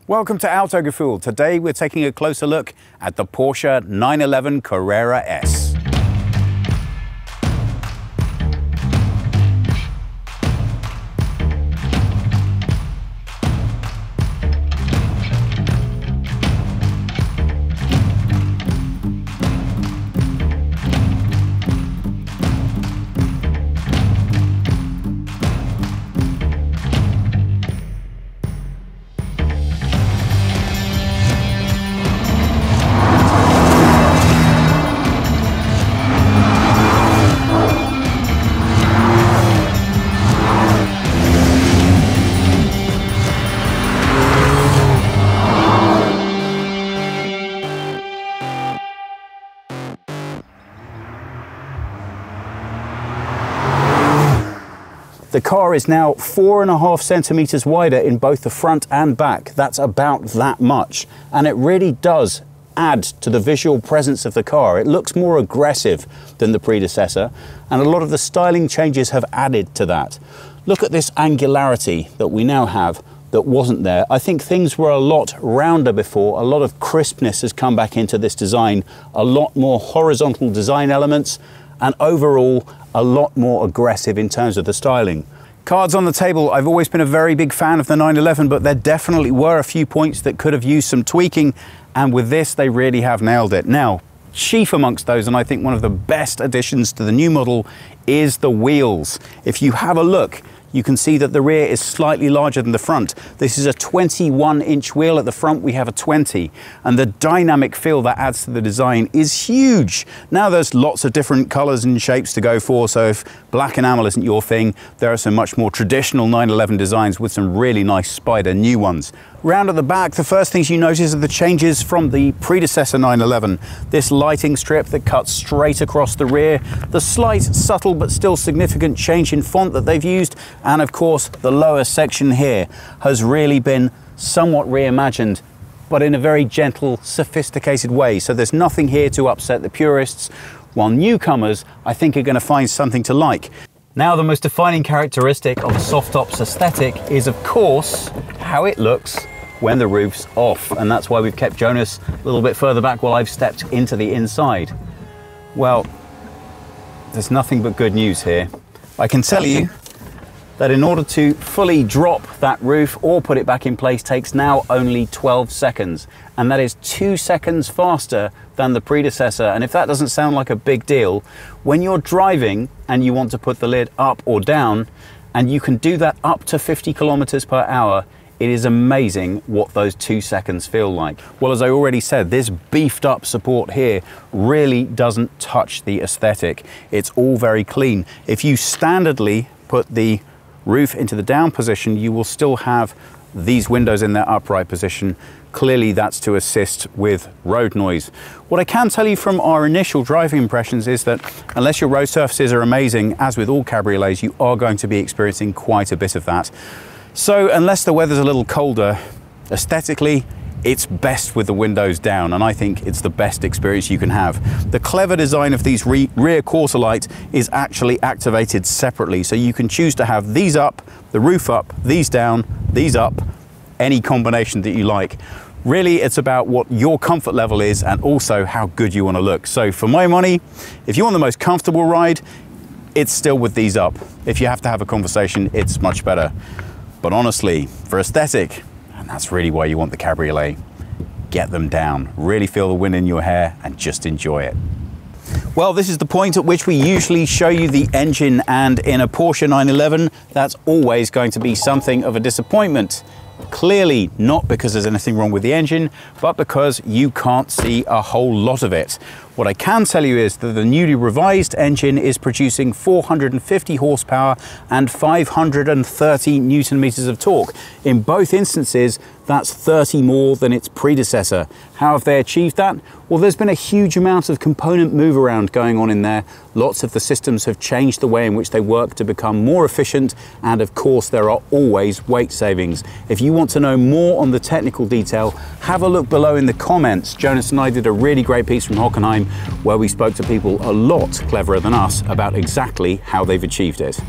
Welcome to Autogefühl. Today we're taking a closer look at the Porsche 911 Carrera S. The car is now 4.5 centimeters wider in both the front and back. That's about that much. And it really does add to the visual presence of the car. It looks more aggressive than the predecessor, and a lot of the styling changes have added to that. Look at this angularity that we now have that wasn't there. I think things were a lot rounder before. A lot of crispness has come back into this design, a lot more horizontal design elements, and overall a lot more aggressive in terms of the styling. Cards on the table, I've always been a very big fan of the 911, but there definitely were a few points that could have used some tweaking, and with this they really have nailed it. Now, chief amongst those, and I think one of the best additions to the new model, is the wheels. If you have a look, you can see that the rear is slightly larger than the front. This is a 21-inch wheel. At the front we have a 20, and the dynamic feel that adds to the design is huge. Now there's lots of different colors and shapes to go for, so if black enamel isn't your thing, there are some much more traditional 911 designs with some really nice spider new ones. Round at the back, the first things you notice are the changes from the predecessor 911. This lighting strip that cuts straight across the rear, the slight, subtle but still significant change in font that they've used, and of course the lower section here has really been somewhat reimagined, but in a very gentle, sophisticated way. So there's nothing here to upset the purists, while newcomers I think are going to find something to like. Now, the most defining characteristic of a soft tops aesthetic is of course how it looks when the roof's off, and that's why we've kept Jonas a little bit further back while I've stepped into the inside. Well, there's nothing but good news here. I can tell you that in order to fully drop that roof or put it back in place takes now only 12 seconds, and that is 2 seconds faster than the predecessor. And if that doesn't sound like a big deal, when you're driving and you want to put the lid up or down, and you can do that up to 50 kilometers per hour, it is amazing what those 2 seconds feel like. Well, as I already said, this beefed up support here really doesn't touch the aesthetic. It's all very clean. If you standardly put the roof into the down position, you will still have these windows in their upright position. Clearly that's to assist with road noise. What I can tell you from our initial driving impressions is that unless your road surfaces are amazing, as with all cabriolets, you are going to be experiencing quite a bit of that. So unless the weather's a little colder, aesthetically, it's best with the windows down, and I think it's the best experience you can have. The clever design of these rear quarter lights is actually activated separately, so you can choose to have these up, the roof up, these down, these up, any combination that you like. Really, it's about what your comfort level is and also how good you want to look. So for my money, if you want the most comfortable ride, it's still with these up. If you have to have a conversation, it's much better. But honestly, for aesthetic, and that's really why you want the cabriolet, get them down. Really feel the wind in your hair and just enjoy it. Well, this is the point at which we usually show you the engine, and in a Porsche 911, that's always going to be something of a disappointment. Clearly not because there's anything wrong with the engine, but because you can't see a whole lot of it. What I can tell you is that the newly revised engine is producing 450 horsepower and 530 Newton meters of torque. In both instances, that's 30 more than its predecessor. How have they achieved that? Well, there's been a huge amount of component move around going on in there. Lots of the systems have changed the way in which they work to become more efficient, and of course there are always weight savings. If you want to know more on the technical detail, have a look below in the comments. Jonas and I did a really great piece from Hockenheim where we spoke to people a lot cleverer than us about exactly how they've achieved it.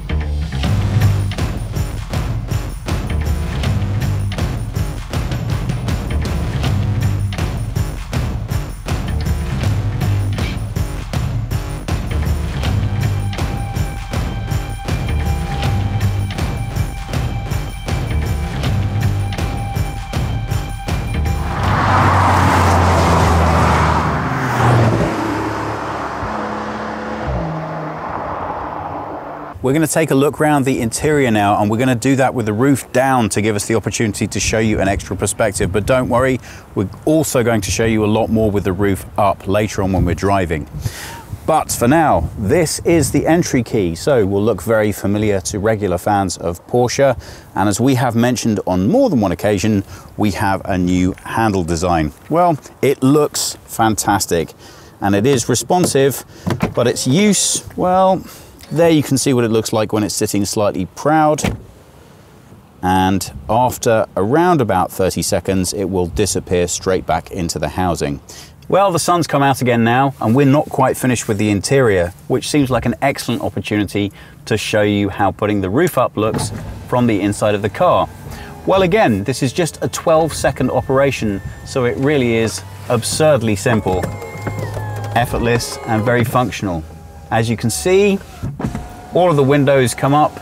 We're going to take a look around the interior now, and we're going to do that with the roof down to give us the opportunity to show you an extra perspective. But don't worry, we're also going to show you a lot more with the roof up later on when we're driving. But for now, this is the entry key, so will look very familiar to regular fans of Porsche. And as we have mentioned on more than one occasion, we have a new handle design. Well, it looks fantastic and it is responsive, but its use, well, there you can see what it looks like when it's sitting slightly proud. And after around about 30 seconds, it will disappear straight back into the housing. Well, the sun's come out again now, and we're not quite finished with the interior, which seems like an excellent opportunity to show you how putting the roof up looks from the inside of the car. Well, again, this is just a 12-second operation, so it really is absurdly simple, effortless, and very functional. As you can see, all of the windows come up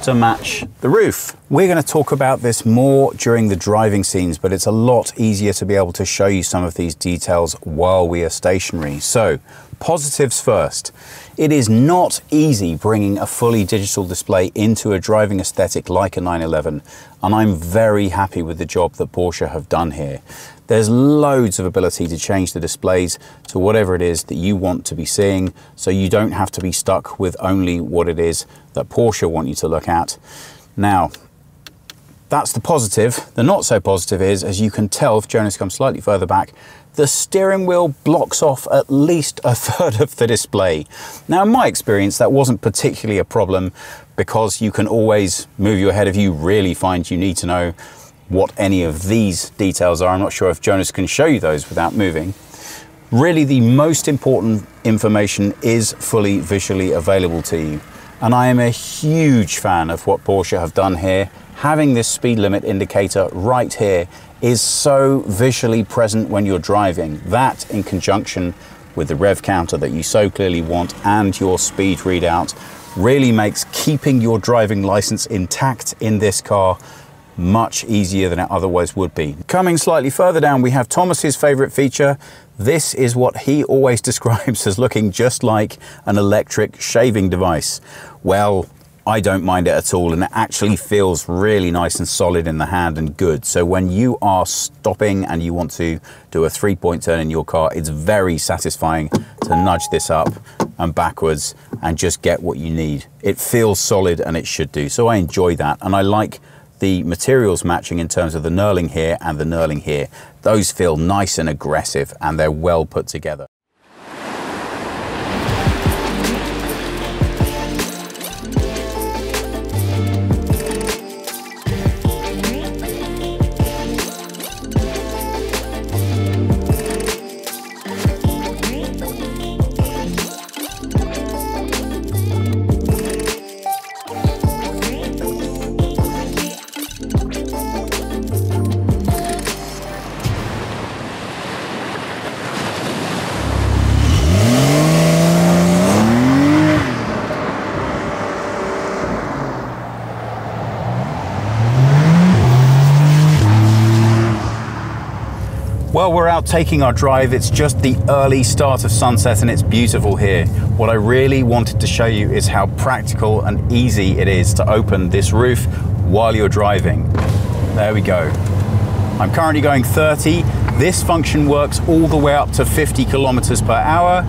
to match the roof. We're going to talk about this more during the driving scenes, but it's a lot easier to be able to show you some of these details while we are stationary. So, positives first. It is not easy bringing a fully digital display into a driving aesthetic like a 911, and I'm very happy with the job that Porsche have done here. There's loads of ability to change the displays to whatever it is that you want to be seeing, so you don't have to be stuck with only what it is that Porsche want you to look at. Now, that's the positive. The not so positive is, as you can tell, if Jonas comes slightly further back, the steering wheel blocks off at least a third of the display. Now, in my experience, that wasn't particularly a problem because you can always move your head if you really find you need to know what any of these details are. I'm not sure if Jonas can show you those without moving. Really, the most important information is fully visually available to you. And I am a huge fan of what Porsche have done here. Having this speed limit indicator right here is so visually present when you're driving. That, in conjunction with the rev counter that you so clearly want and your speed readout, really makes keeping your driving license intact in this car much easier than it otherwise would be. Coming slightly further down, we have Thomas's favorite feature. This is what he always describes as looking just like an electric shaving device. Well, I don't mind it at all, and it actually feels really nice and solid in the hand and good. So when you are stopping and you want to do a 3-point turn in your car, it's very satisfying to nudge this up and backwards and just get what you need. It feels solid, and it should do. So I enjoy that, and I like the materials matching in terms of the knurling here and the knurling here. Those feel nice and aggressive, and they're well put together. Well, we're out taking our drive. It's just the early start of sunset and it's beautiful here. What I really wanted to show you is how practical and easy it is to open this roof while you're driving. There we go. I'm currently going 30. This function works all the way up to 50 kilometers per hour.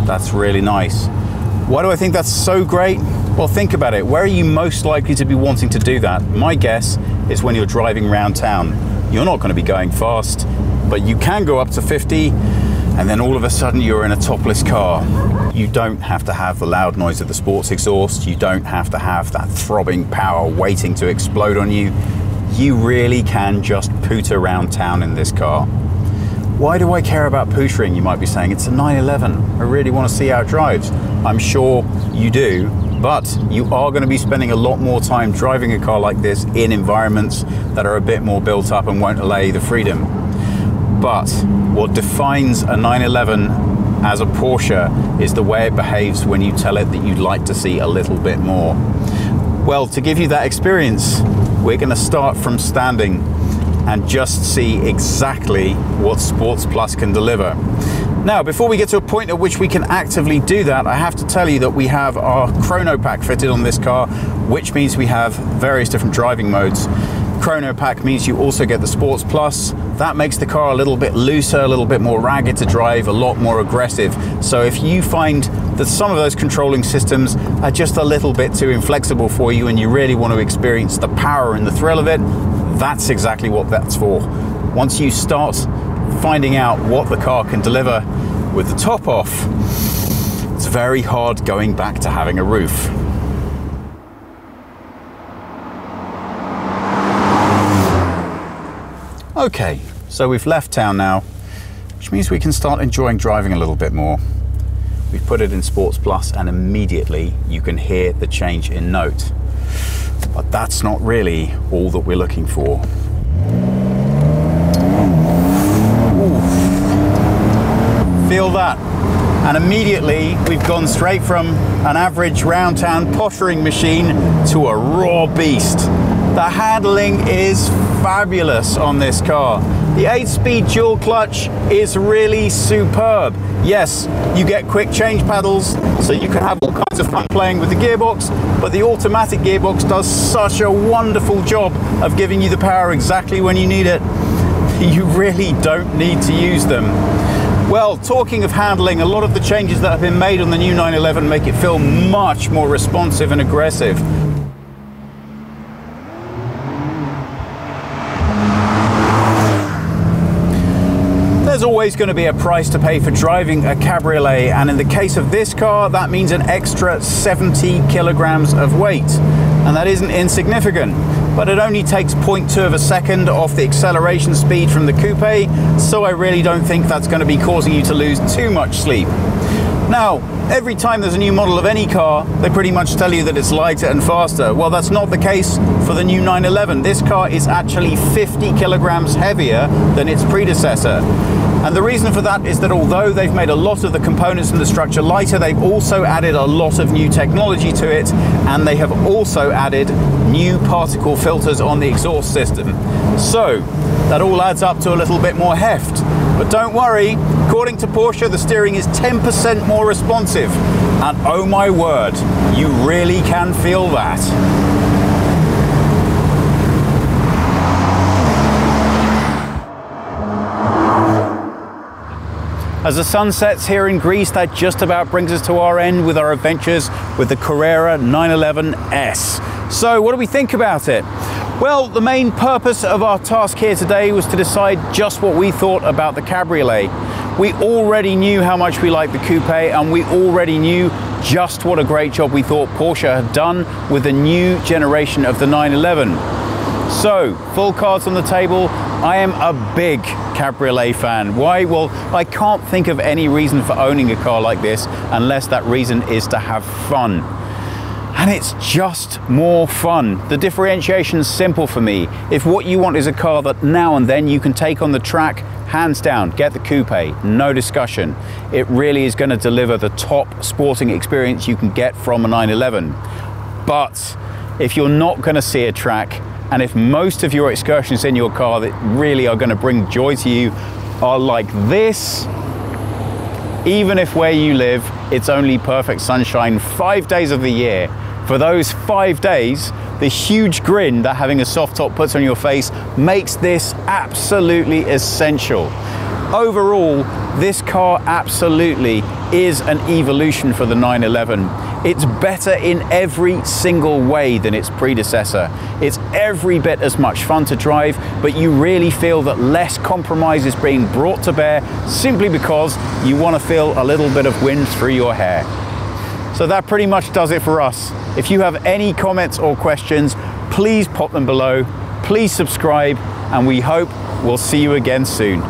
That's really nice. Why do I think that's so great? Well, think about it. Where are you most likely to be wanting to do that? My guess is when you're driving around town. You're not going to be going fast, but you can go up to 50, and then all of a sudden you're in a topless car. You don't have to have the loud noise of the sports exhaust. You don't have to have that throbbing power waiting to explode on you. You really can just poot around town in this car. Why do I care about pootering, you might be saying? It's a 911. I really want to see how it drives. I'm sure you do, but you are going to be spending a lot more time driving a car like this in environments that are a bit more built up and won't allow you the freedom. But what defines a 911 as a Porsche is the way it behaves when you tell it that you'd like to see a little bit more. Well, to give you that experience, we're going to start from standing and just see exactly what Sports Plus can deliver. Now, before we get to a point at which we can actively do that, I have to tell you that we have our chrono pack fitted on this car, which means we have various different driving modes. Chrono pack means you also get the Sports Plus. That makes the car a little bit looser, a little bit more ragged to drive, a lot more aggressive. So if you find that some of those controlling systems are just a little bit too inflexible for you and you really want to experience the power and the thrill of it, that's exactly what that's for. Once you start finding out what the car can deliver with the top off, it's very hard going back to having a roof. Okay, so we've left town now, which means we can start enjoying driving a little bit more. We've put it in Sports Plus and immediately you can hear the change in note. But that's not really all that we're looking for. Ooh. Feel that. And immediately we've gone straight from an average round town pottering machine to a raw beast. The handling is fabulous on this car. The 8-speed dual clutch is really superb. Yes, you get quick change paddles, so you can have all kinds of fun playing with the gearbox, but the automatic gearbox does such a wonderful job of giving you the power exactly when you need it. You really don't need to use them. Well, talking of handling, a lot of the changes that have been made on the new 911 make it feel much more responsive and aggressive. There's always going to be a price to pay for driving a cabriolet, and in the case of this car, that means an extra 70 kilograms of weight. And that isn't insignificant, but it only takes 0.2 of a second off the acceleration speed from the coupe, so I really don't think that's going to be causing you to lose too much sleep. Now, every time there's a new model of any car, they pretty much tell you that it's lighter and faster. Well, that's not the case for the new 911. This car is actually 50 kilograms heavier than its predecessor. And the reason for that is that although they've made a lot of the components and the structure lighter, they've also added a lot of new technology to it, and they have also added new particle filters on the exhaust system. So that all adds up to a little bit more heft. But don't worry, according to Porsche, the steering is 10% more responsive. And oh my word, you really can feel that. As the sun sets here in Greece, that just about brings us to our end with our adventures with the Carrera 911S. So what do we think about it? Well, the main purpose of our task here today was to decide just what we thought about the Cabriolet. We already knew how much we liked the coupe, and we already knew just what a great job we thought Porsche had done with the new generation of the 911. So, full cards on the table. I am a big Cabriolet fan. Why? Well, I can't think of any reason for owning a car like this unless that reason is to have fun. And it's just more fun. The differentiation's simple for me. If what you want is a car that now and then you can take on the track, hands down, get the coupe, no discussion. It really is going to deliver the top sporting experience you can get from a 911. But if you're not going to see a track, and if most of your excursions in your car that really are going to bring joy to you are like this, even if where you live, it's only perfect sunshine 5 days of the year, for those 5 days, the huge grin that having a soft top puts on your face makes this absolutely essential. Overall, this car absolutely is an evolution for the 911. It's better in every single way than its predecessor. It's every bit as much fun to drive, but you really feel that less compromise is being brought to bear simply because you want to feel a little bit of wind through your hair. So that pretty much does it for us. If you have any comments or questions, please pop them below. Please subscribe, and we hope we'll see you again soon.